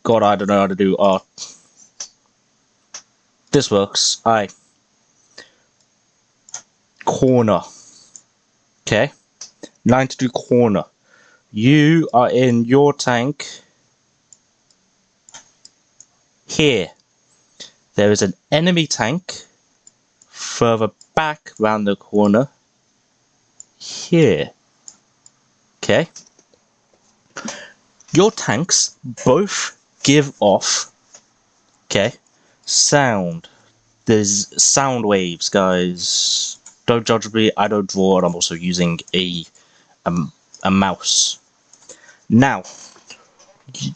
God, I don't know how to do this works. Corner. Okay. 92 corner. You are in your tank. Here. There is an enemy tank further back round the corner. Here. Okay. Your tanks both give off, okay, sound. There's sound waves, guys. Don't judge me. I don't draw, and I'm also using a mouse. Now,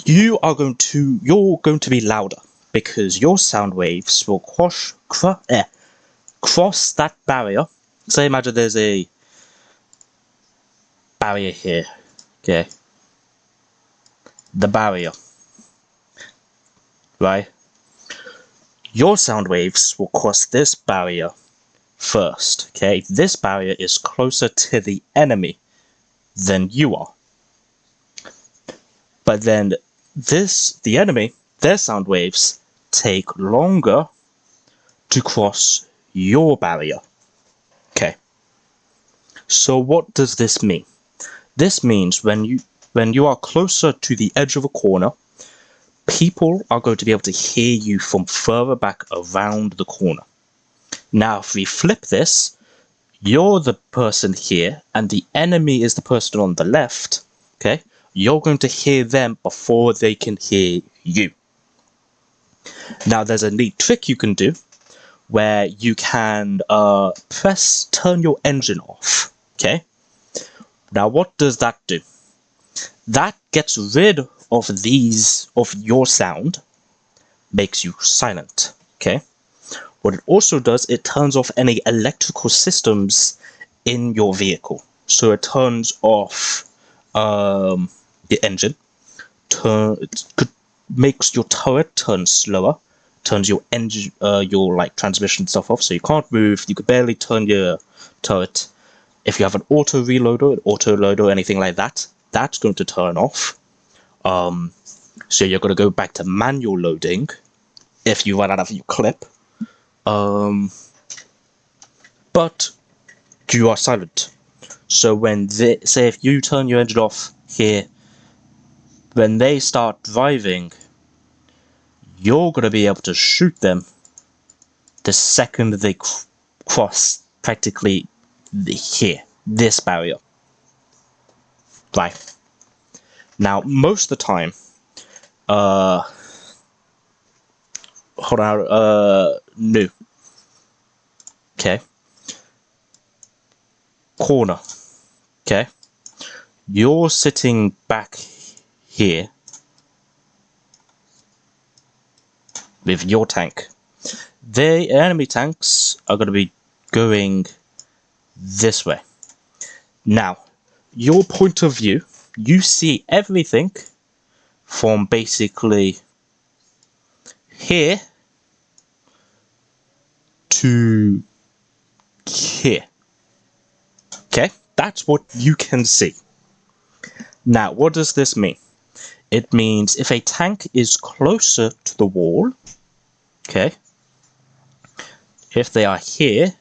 you're going to be louder because your sound waves will cross that barrier. So imagine there's a barrier here. Okay. The barrier. Right? Your sound waves will cross this barrier first. Okay? This barrier is closer to the enemy than you are. But then the enemy, their sound waves take longer to cross your barrier. Okay. So what does this mean? This means when you are closer to the edge of a corner, people are going to be able to hear you from further back around the corner. Now, if we flip this, you're the person here, and the enemy is the person on the left, okay? You're going to hear them before they can hear you. Now, there's a neat trick you can do, where you can turn your engine off, okay? Now, what does that do? That gets rid of your sound, makes you silent, okay? What it also does, it turns off any electrical systems in your vehicle. So it turns off the engine, makes your turret turn slower, turns your engine, your like transmission stuff off, so you can't move, you could barely turn your turret. If you have an auto loader, anything like that, that's going to turn off. So you're going to go back to manual loading if you run out of your clip. But you are silent. So when say if you turn your engine off here, when they start driving, you're going to be able to shoot them the second they cross practically this barrier. Right. Now, most of the time, hold on, no. Okay. Corner. Okay. You're sitting back here with your tank. The enemy tanks are going to be going this way. Now, your point of view, you see everything from basically here to here. Okay, that's what you can see. Now, what does this mean? It means if a tank is closer to the wall, okay, if they are here,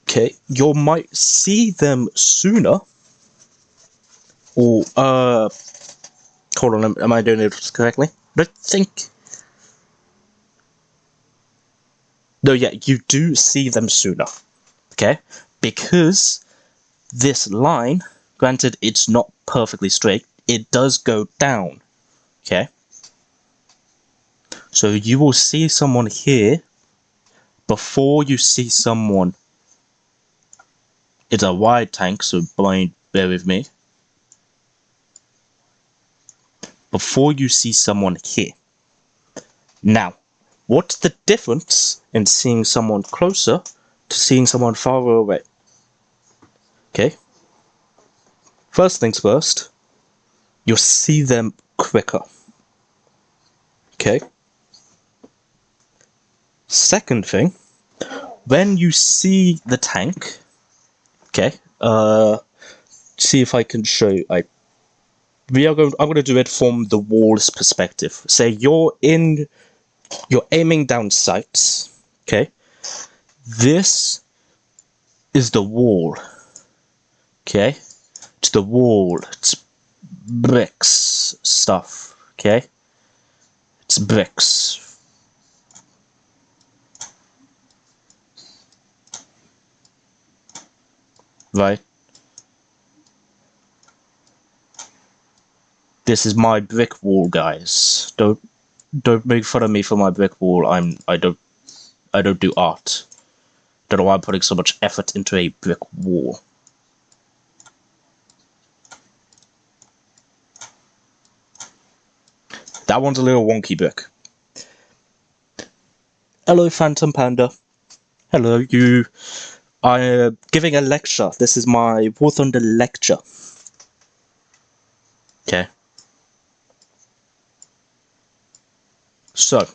okay, you might see them sooner. Or, hold on, am I doing it correctly? I think. No, yeah, you do see them sooner. Okay? Because this line, granted, it's not perfectly straight, it does go down. Okay? So you will see someone here before you see someone. It's a wide tank, so bear with me. Before you see someone here. Now, what's the difference in seeing someone closer to seeing someone farther away? Okay. First things first, you'll see them quicker. Okay. Second thing, when you see the tank, okay, see if I can show you. I'm going to do it from the wall's perspective. Say you're aiming down sights. Okay. This is the wall. Okay. It's the wall. It's bricks stuff. Okay. It's bricks. Right. This is my brick wall, guys. Don't make fun of me for my brick wall. I don't do art. Don't know why I'm putting so much effort into a brick wall. That one's a little wonky brick. Hello, Phantom Panda. Hello, you. I'm giving a lecture. This is my War Thunder lecture. Okay. So,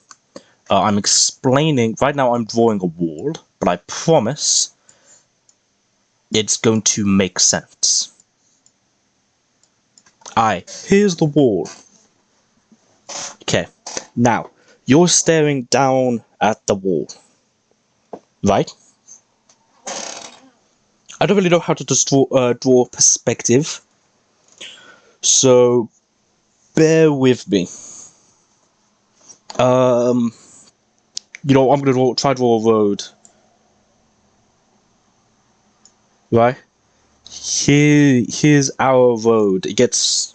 I'm explaining. Right now, I'm drawing a wall, but I promise it's going to make sense. Here's the wall. Okay. Now, you're staring down at the wall. Right? I don't really know how to just draw perspective. So, bear with me. I'm gonna try to draw a road. Right? Here's our road. It gets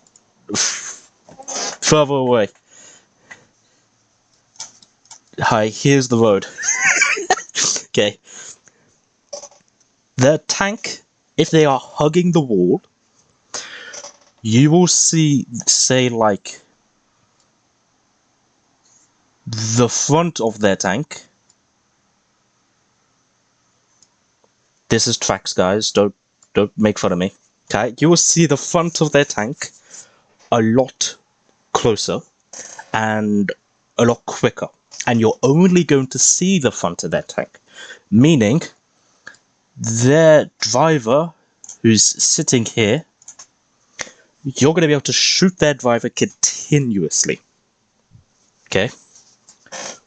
further away. Hi, here's the road. Okay. The tank, if they are hugging the wall, you will see, say, like, the front of their tank. This is tracks, guys. Don't make fun of me. Okay, you will see the front of their tank a lot closer and a lot quicker. And you're only going to see the front of their tank. Meaning, their driver, who's sitting here, you're going to be able to shoot their driver continuously. Okay?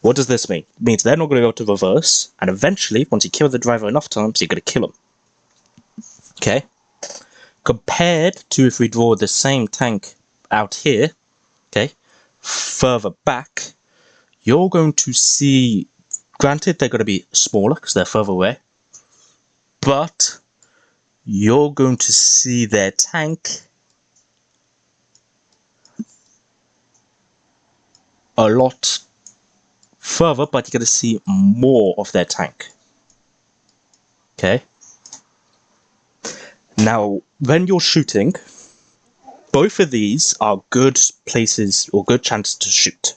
What does this mean? It means they're not going to be able to reverse, and eventually, once you kill the driver enough times, you're going to kill him. Okay? Compared to if we draw the same tank out here, okay, further back, you're going to see, granted they're going to be smaller because they're further away, but you're going to see their tank a lot further, but you're going to see more of their tank. Okay? Now, when you're shooting, both of these are good places or good chances to shoot.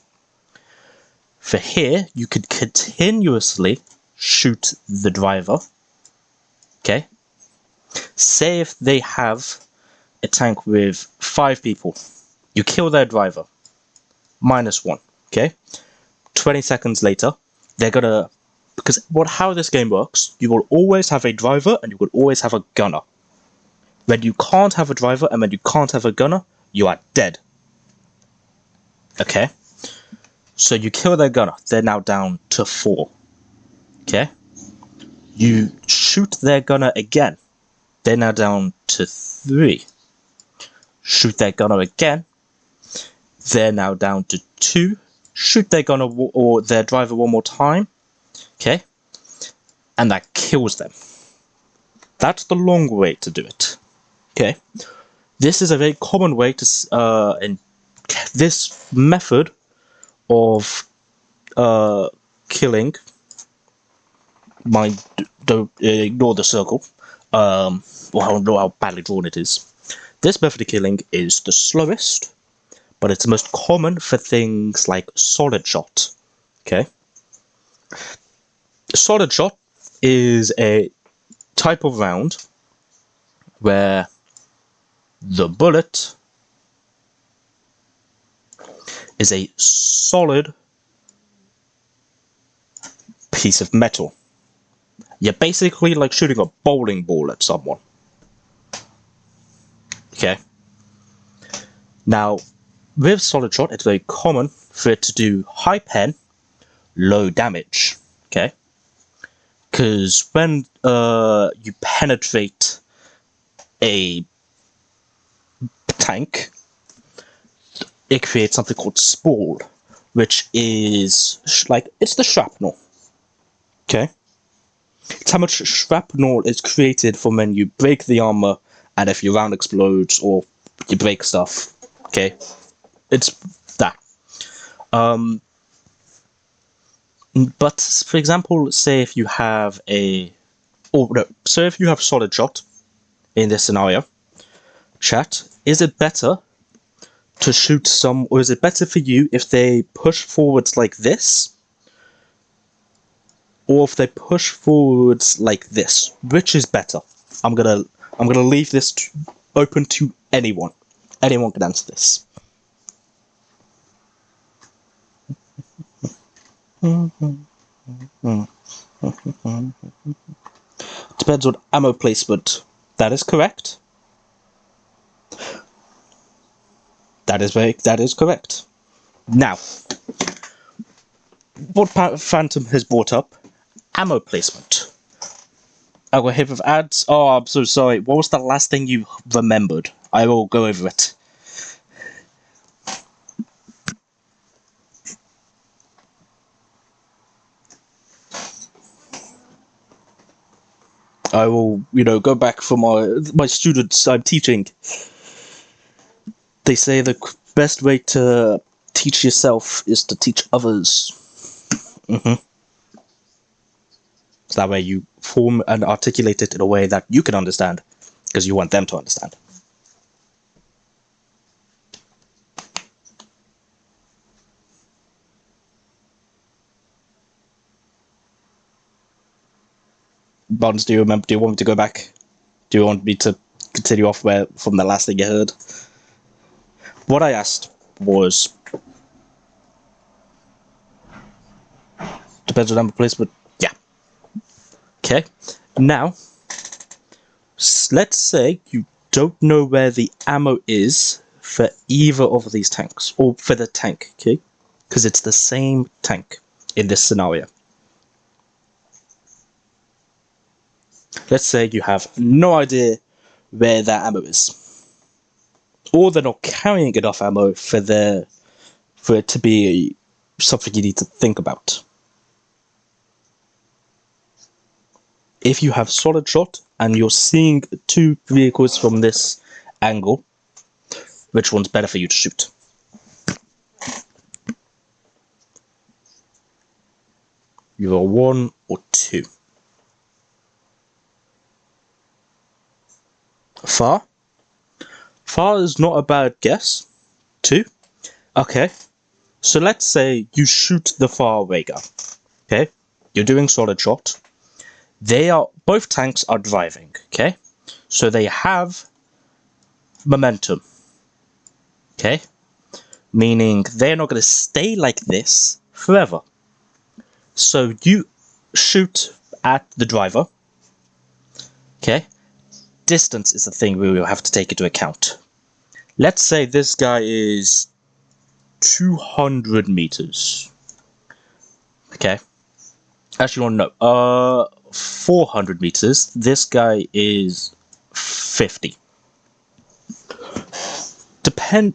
For here, you could continuously shoot the driver. Okay? Say if they have a tank with 5 people. You kill their driver. -1. Okay? 20 seconds later, they're gonna... Because how this game works, you will always have a driver and you will always have a gunner. When you can't have a driver and when you can't have a gunner, you are dead. Okay? So you kill their gunner. They're now down to 4. Okay? You shoot their gunner again. They're now down to 3. Shoot their gunner again. They're now down to 2. Shoot their gunner or their driver one more time. Okay? And that kills them. That's the long way to do it. Okay? This is a very common way to... and this method of killing... Don't ignore the circle. Well, I don't know how badly drawn it is. This method of killing is the slowest, but it's the most common for things like solid shot. Okay? Solid shot is a type of round where the bullet is a solid piece of metal. You're basically like shooting a bowling ball at someone. Okay? Now, with Solid Shot, it's very common for it to do high pen, low damage. Okay? Because when you penetrate a tank, it creates something called Spall, which is it's the shrapnel. Okay? It's how much shrapnel is created from when you break the armor and if your round explodes or you break stuff. Okay? It's that. But for example, say if you have if you have Solid Shot in this scenario, chat, is it better to shoot or is it better for you if they push forwards like this, or if they push forwards like this? Which is better? I'm gonna leave this open to anyone. Anyone can answer this. Depends on ammo placement. That is correct. That is correct. Now, what Phantom has brought up, ammo placement. I will hit with ads. Oh, I'm so sorry. What was the last thing you remembered? I will go over it. I will, go back for my students I'm teaching. They say the best way to teach yourself is to teach others. So that way you form and articulate it in a way that you can understand, because you want them to understand. Bonds, do you want me to go back? Do you want me to continue off from the last thing you heard? What I asked was, depends on number placement. Yeah. Okay. Now, let's say you don't know where the ammo is for either of these tanks, or for the tank, okay? Because it's the same tank in this scenario. Let's say you have no idea where that ammo is, or they're not carrying enough ammo for it to be something you need to think about. If you have Solid Shot and you're seeing two vehicles from this angle, which one's better for you to shoot? Either 1 or 2. Far? Far is not a bad guess. 2? Okay. So let's say you shoot the far away guy. Okay? You're doing Solid Shot. Both tanks are driving, okay? So they have momentum. Okay? Meaning they're not going to stay like this forever. So you shoot at the driver. Okay? Distance is the thing we will have to take into account. Let's say this guy is 200 meters. Okay? Actually, no. 400 meters. This guy is 50.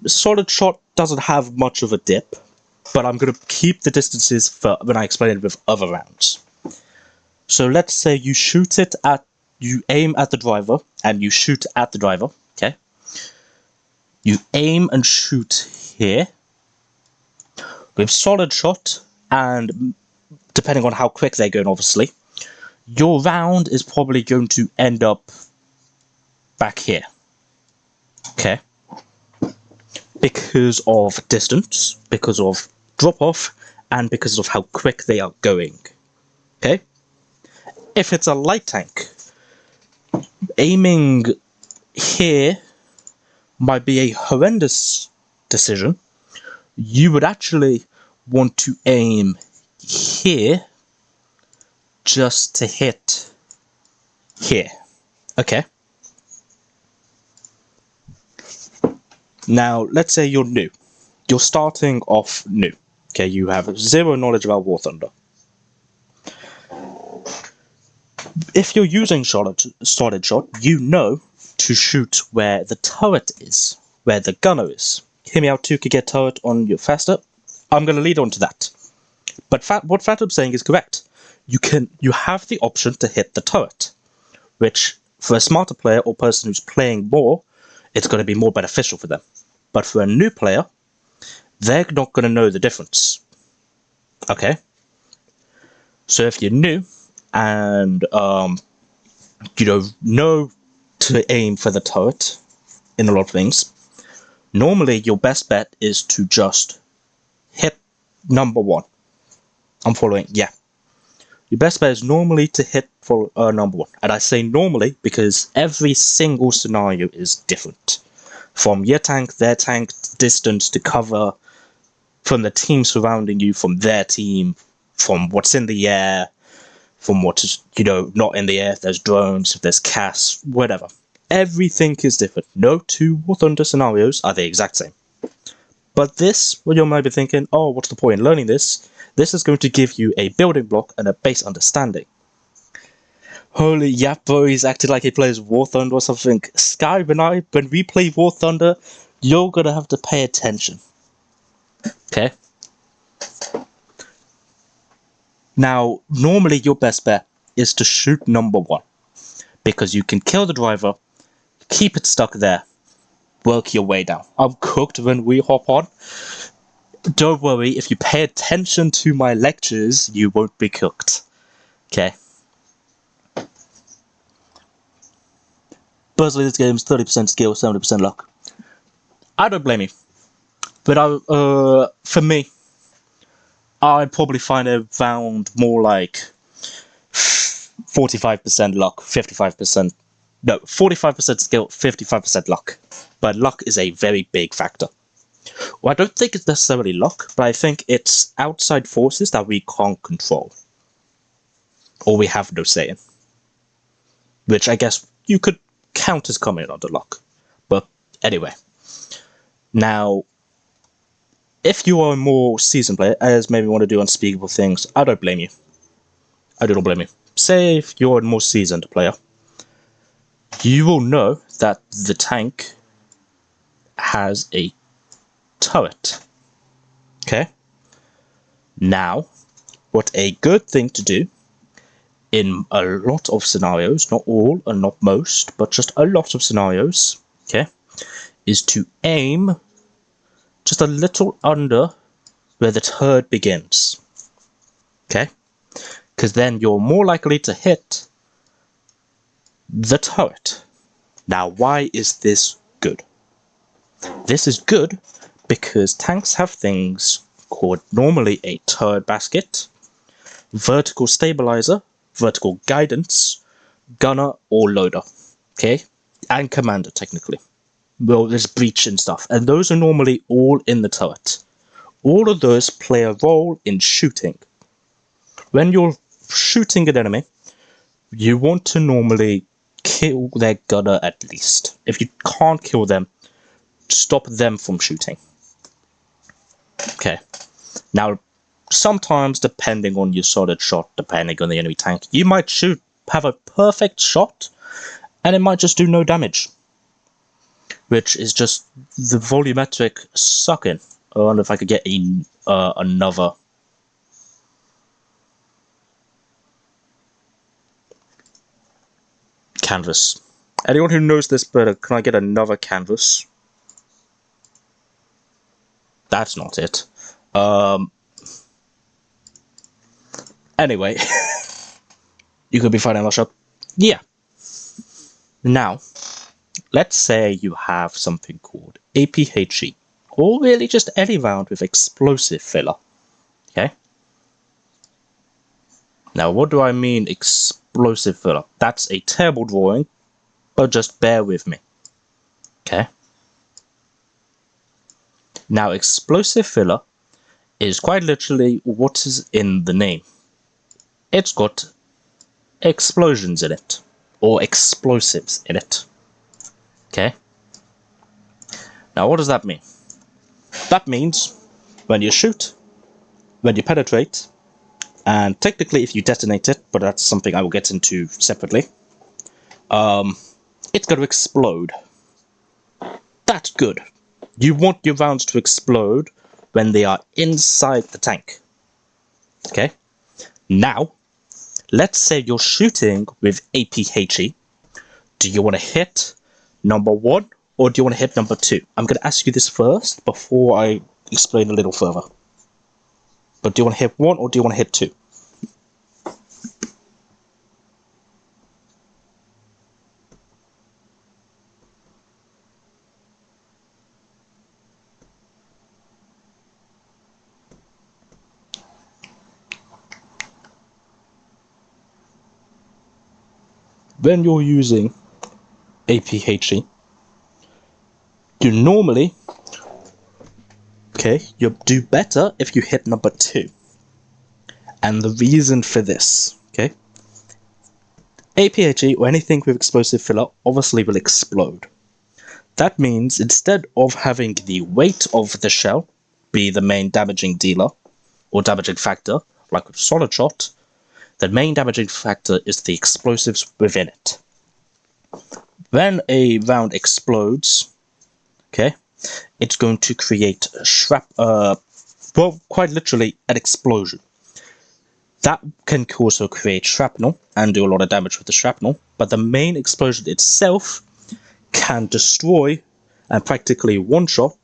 Solid Shot doesn't have much of a dip, but I'm going to keep the distances for when I explain it with other rounds. So let's say you aim at the driver and you shoot at the driver. Okay? You aim and shoot here with Solid Shot, and depending on how quick they're going, obviously, your round is probably going to end up back here. Okay? Because of distance, because of drop-off, and because of how quick they are going. Okay? If it's a light tank, aiming here might be a horrendous decision. You would actually want to aim here just to hit here. Okay? Now, let's say you're new. You're starting off new. Okay, you have zero knowledge about War Thunder. If you're using Solid Shot, you know to shoot where the turret is, where the gunner is. Hear me out, 2 could get turret on your faster. I'm going to lead on to that. But what Phantom's saying is correct. You have the option to hit the turret, which for a smarter player or person who's playing more, it's going to be more beneficial for them. But for a new player, they're not going to know the difference. Okay? So if you're new and you know to aim for the turret in a lot of things, normally your best bet is to just hit number 1. I'm following, yeah. Your best bet is normally to hit for number 1. And I say normally because every single scenario is different. From your tank, their tank, distance to cover, from the team surrounding you, from their team, from what's in the air, from what is, not in the air, if there's drones, if there's CAS, whatever. Everything is different. No 2 War Thunder scenarios are the exact same. But this, you might be thinking, oh, what's the point in learning this? This is going to give you a building block and a base understanding. Holy yap, bro, he's acted like he plays War Thunder or something. Sky, when we play War Thunder, you're gonna have to pay attention. Okay? Now, normally your best bet is to shoot number 1. Because you can kill the driver, keep it stuck there, work your way down. I'm cooked when we hop on. Don't worry, if you pay attention to my lectures, you won't be cooked. Okay? Personally, this game is 30% skill, 70% luck. I don't blame you. But for me, I'd probably find it around more like 45% luck, 55%. No, 45% skill, 55% luck. But luck is a very big factor. Well, I don't think it's necessarily luck, but I think it's outside forces that we can't control. Or we have no say in. Which I guess you could count as coming under luck. But anyway. Now, if you are a more seasoned player, as maybe want to do unspeakable things, I don't blame you. I do not blame you. Say if you're a more seasoned player, you will know that the tank has a turret. Okay? Now, what a good thing to do in a lot of scenarios, not all and not most, but just a lot of scenarios, okay, is to aim just a little under where the turret begins. Okay? Because then you're more likely to hit the turret. Now, why is this good? This is good because tanks have things called normally a turret basket, vertical stabilizer, vertical guidance, gunner or loader, okay, and commander technically. Well, there's breach and stuff, and those are normally all in the turret. All of those play a role in shooting. When you're shooting an enemy, you want to normally kill their gunner at least. If you can't kill them, stop them from shooting. Okay. Now, sometimes, depending on your solid shot, depending on the enemy tank, you might have a perfect shot, and it might just do no damage. Which is just the volumetric suck-in. I wonder if I could get another. Canvas. Anyone who knows this better, can I get another canvas? That's not it. Anyway. You could be finding my shop. Yeah. Now, let's say you have something called APHE. Or really just any round with explosive filler. Okay? Now, what do I mean explosive filler? That's a terrible drawing, but just bear with me. Okay? Now, explosive filler is quite literally what is in the name. It's got explosions in it, or explosives in it. Okay? Now, what does that mean? That means when you shoot, when you penetrate, and technically if you detonate it, but that's something I will get into separately, it's going to explode. That's good. You want your rounds to explode when they are inside the tank. Okay? Now, let's say you're shooting with APHE. Do you want to hit number 1 or do you want to hit number 2? I'm going to ask you this first before I explain a little further. But do you want to hit 1 or do you want to hit 2? When you're using APHE, you normally, you do better if you hit number 2. And the reason for this, APHE or anything with explosive filler obviously will explode. That means instead of having the weight of the shell be the main damaging dealer or damaging factor, like with solid shot, the main damaging factor is the explosives within it. When a round explodes, it's going to create quite literally an explosion. That can also create shrapnel and do a lot of damage with the shrapnel, but the main explosion itself can destroy and practically one-shot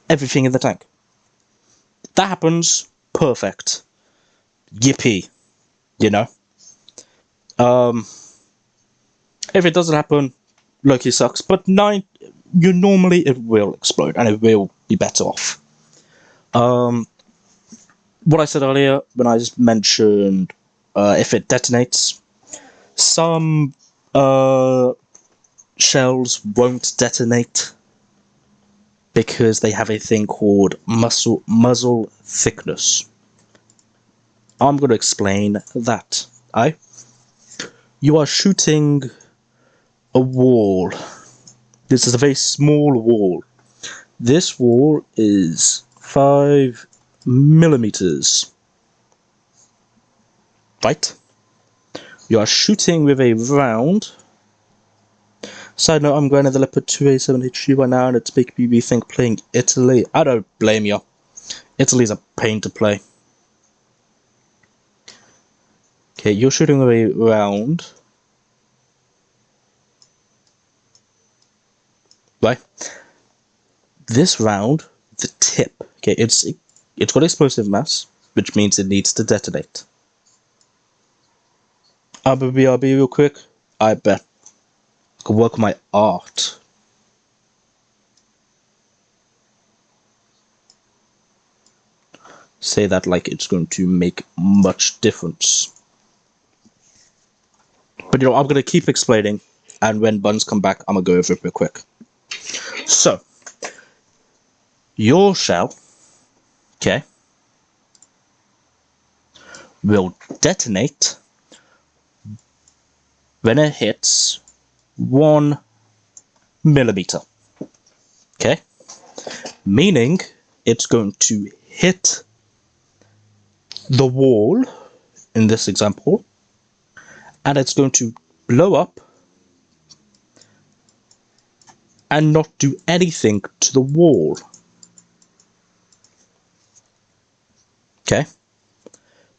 everything in the tank. That happens, perfect. Yippee, you know. If it doesn't happen, Loki sucks, but normally it will explode and it will be better off. What I said earlier when I just mentioned if it detonates, some shells won't detonate because they have a thing called muzzle thickness. I'm going to explain that. You are shooting a wall. This is a very small wall. This wall is 5 millimeters. Right? You are shooting with a round. Side note, I'm going to the Leopard 2A7HG right now and it's making me rethink playing Italy. I don't blame you. Italy's a pain to play. Okay, you're shooting with a round. Right? This round, the tip, it's got explosive mass, which means it needs to detonate. BRB real quick, I bet. I can work my art. Say that like it's going to make much difference. But I'm going to keep explaining, and when buns come back, I'm going to go over it real quick. So, your shell, will detonate when it hits 1 millimeter. Meaning it's going to hit the wall in this example, and it's going to blow up and not do anything to the wall.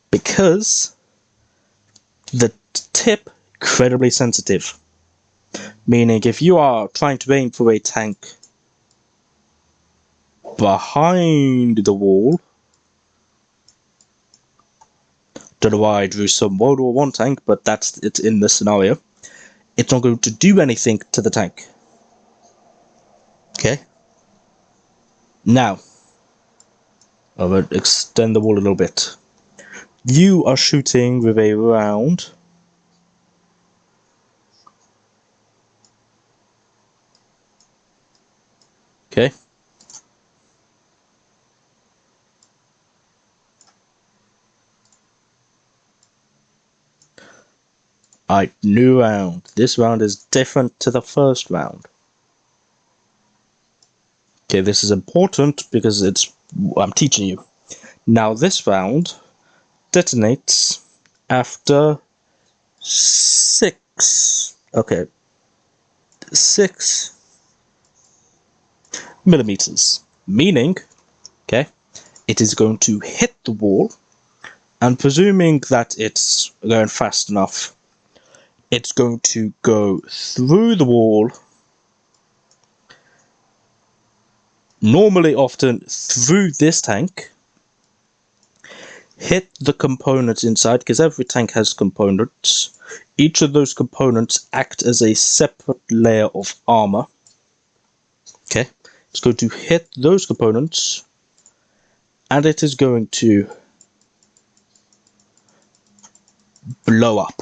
Because the tip incredibly sensitive. Meaning if you are trying to aim for a tank behind the wall, don't know why I drew some World War I tank, but that's it in this scenario. It's not going to do anything to the tank. Now, I will extend the wall a little bit. You are shooting with a round. New round. This round is different to the first round. Okay, this is important because I'm teaching you. Now this round detonates after 6 millimeters, meaning, okay, it is going to hit the wall, and presuming that it's going fast enough, it's going to go through the wall, normally often through this tank, hit the components inside, because every tank has components. Each of those components act as a separate layer of armor. Okay, it's going to hit those components, and it is going to blow up.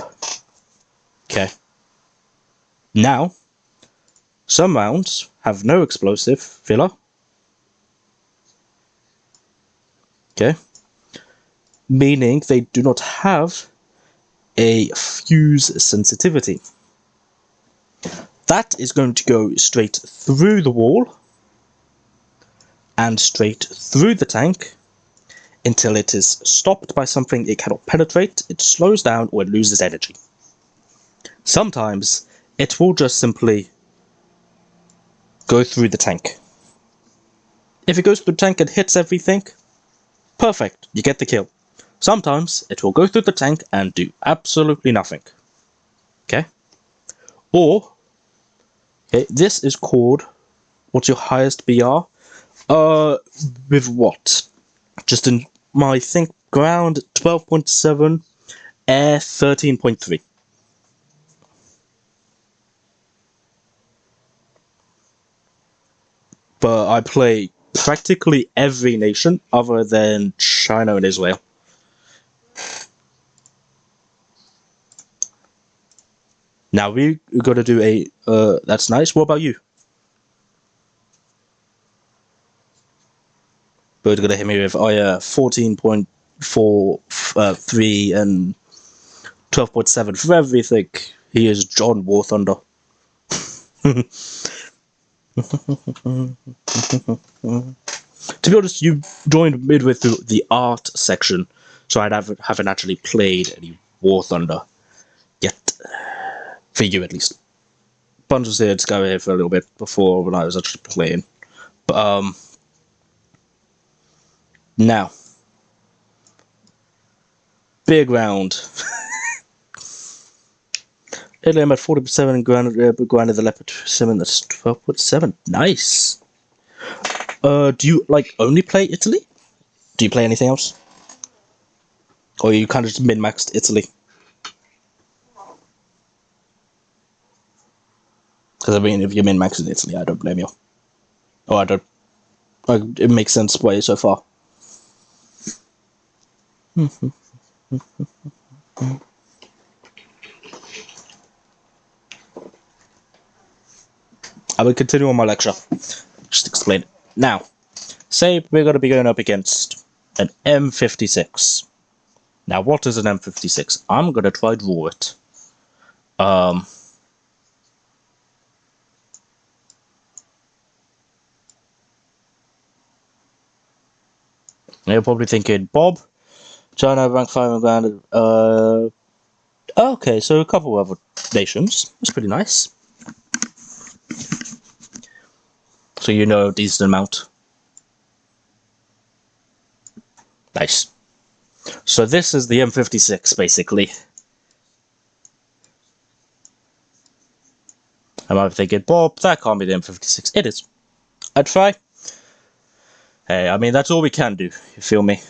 Okay. Now, some rounds have no explosive filler. Okay. Meaning they do not have a fuse sensitivity. That is going to go straight through the wall and straight through the tank until it is stopped by something it cannot penetrate, it slows down, or it loses energy. Sometimes it will just simply go through the tank. If it goes through the tank and hits everything, perfect, you get the kill. Sometimes it will go through the tank and do absolutely nothing. Okay? Or, okay, this is called, what's your highest BR? With what? Just in my think ground 12.7, air 13.3. But I play practically every nation other than China and Israel. Now we got to do a. That's nice. What about you? But gonna hit me with 14.43 and 12.7 for everything. He is John War Thunder. To be honest, you joined midway through the art section, so I haven't actually played any War Thunder yet. For you, at least. Bunch was here to go here for a little bit before when I was actually playing. But, now. Big round. Italy, I'm at 40% and granted the Leopard Simon, that's 12.7. Nice. Do you, like, only play Italy? Do you play anything else? Or you kind of just min-maxed Italy? Because, I mean, if you're min-maxing Italy, I don't blame you. Oh, I don't. It makes sense why so far. I will continue on my lecture. Just explain it. Now, say we're going to be going up against an M56. Now, what is an M56? I'm going to try to draw it. You're probably thinking, Bob, China rank 5 and grounded. Okay, so a couple of other nations. That's pretty nice. So you know a decent amount. Nice. So this is the M56, basically. I might be thinking, Bob, that can't be the M56. It is. I'd try. Hey, I mean, that's all we can do. You feel me?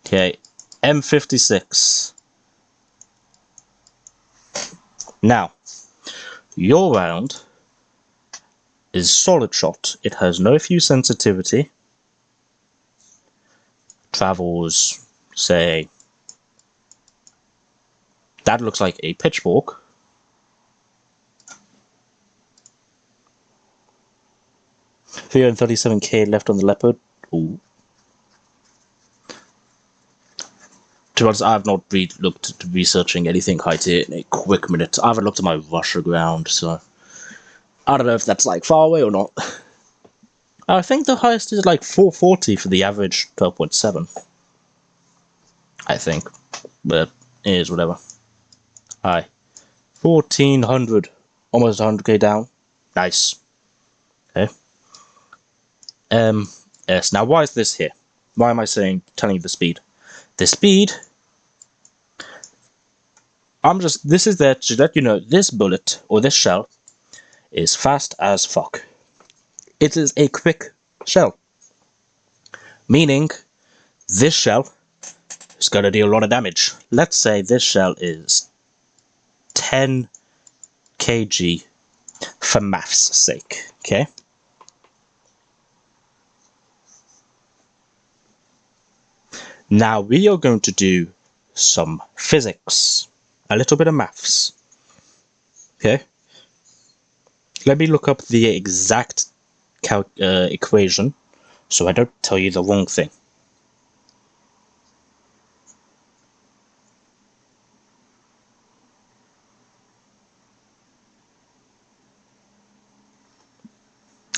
Okay, M56. Now, your round is solid shot. It has no fuse sensitivity. Travels, say, that looks like a pitchfork. $337k left on the Leopard. Ooh. To be honest, I have not looked to researching anything height here in a quick minute. I haven't looked at my Russia ground, so I don't know if that's like far away or not. I think the highest is like 440 for the average 12.7. I think, but it is whatever. Hi, 1400, almost 100k down. Nice. Okay. Yes. Now, why is this here? Why am I telling you the speed? The speed. This is there to let you know this bullet or this shell is fast as fuck. It is a quick shell. Meaning, this shell is going to deal a lot of damage. Let's say this shell is 10 kg for maths sake, okay? Now we are going to do some physics, a little bit of maths, okay? Let me look up the exact equation so I don't tell you the wrong thing.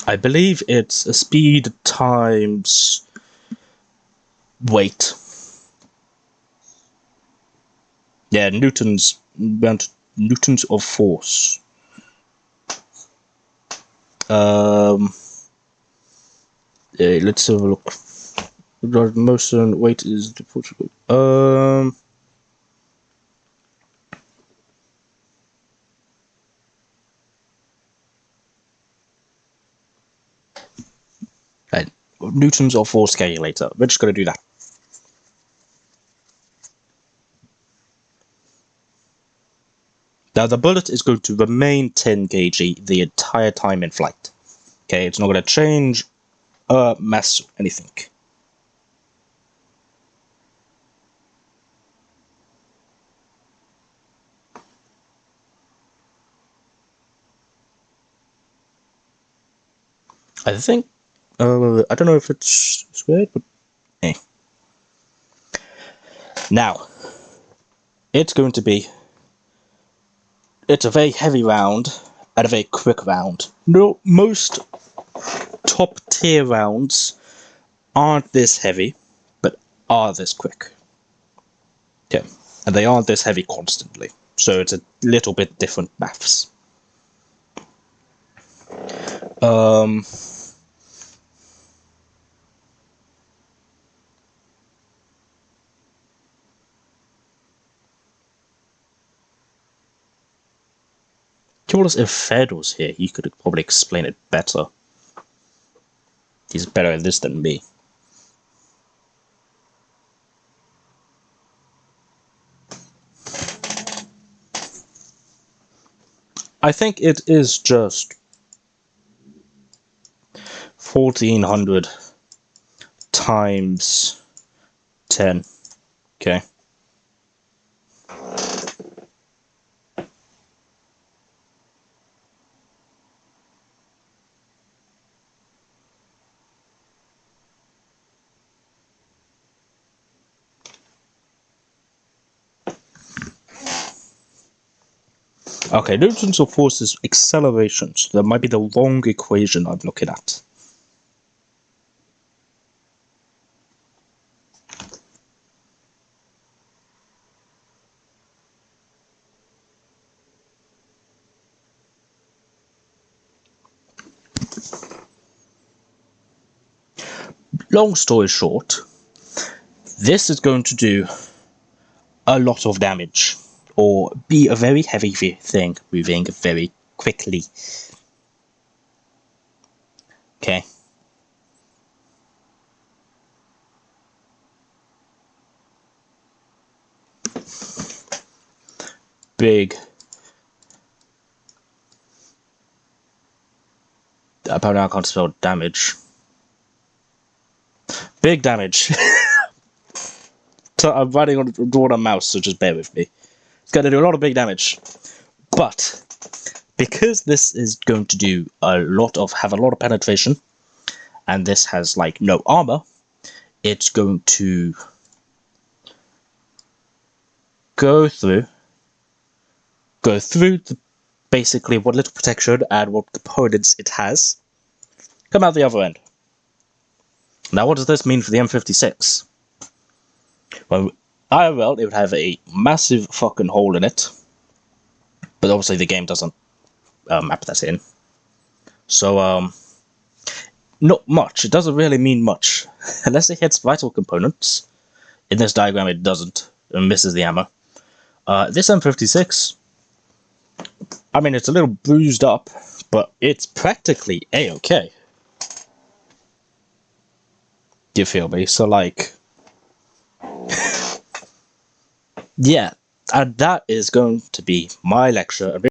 I believe it's a speed times weight. Yeah, newtons of force. Let's have a look. Motion weight is right. Newtons of force calculator. We're just going to do that. Now the bullet is going to remain 10 kg the entire time in flight. Okay, it's not going to change, mass, anything. I think, I don't know if it's weird, but hey. Now, it's going to be, it's a very heavy round and a very quick round. No, most top tier rounds aren't this heavy, but are this quick. Okay, and they aren't this heavy constantly, so it's a little bit different maths. Curious if Fed was here, he could probably explain it better. He's better at this than me. I think it is just 1400 times 10. Okay. Okay, newtons of force is acceleration, so that might be the wrong equation I'm looking at. Long story short, this is going to do a lot of damage, or be a very heavy thing moving very quickly. Okay. Big. Apparently I can't spell damage. Big damage. So I'm writing on a mouse, so just bear with me. It's going to do a lot of big damage. But because this is going to do have a lot of penetration, and this has like no armor, it's going to go through basically what little protection and what components it has, come out the other end. Now, what does this mean for the M56? Well, IRL, it would have a massive fucking hole in it, but obviously the game doesn't map that in. So, not much. It doesn't really mean much. Unless it hits vital components. In this diagram, it doesn't. It misses the ammo. This M56, I mean, it's a little bruised up, but it's practically A-okay. You feel me? So, like, yeah, and that is going to be my lecture.